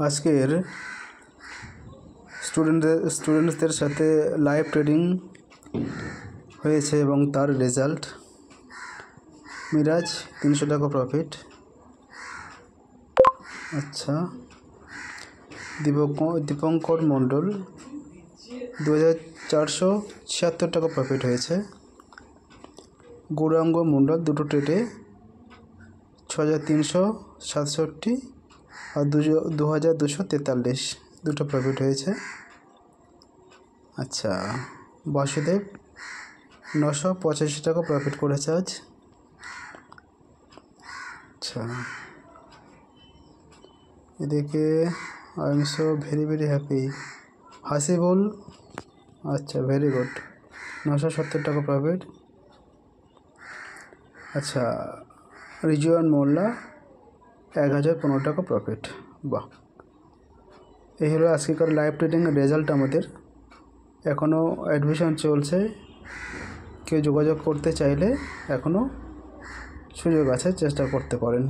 আজকের স্টুডেন্টসদের সাথে live trading হয়েছে এবং তার রেজাল্ট। মিরাজ 300 টাকা প্রফিট। আচ্ছা, দীপঙ্কর মণ্ডল 2476 টাকা প্রফিট হয়েছে। গৌরাঙ্গ মণ্ডল দুটো ট্রেডে 6367 আর 2243 দুটো প্রফিট হয়েছে। আচ্ছা, বাসুদেব 985 টাকা প্রফিট করেছে আজ। আচ্ছা, এদিকে I am so very happy Hasibul. আচ্ছা, ভেরি গুড, 970 টাকা প্রফিট। আচ্ছা, রিজওয়ান মোল্লা 1015 টাকা প্রফিট। বাহ, এই হলো আজকেকার লাইভ ট্রেডিং রেজাল্ট আমাদের। এখনও অ্যাডমিশন চলছে, কেউ যোগাযোগ করতে চাইলে এখনও সুযোগ আছে, চেষ্টা করতে পারেন।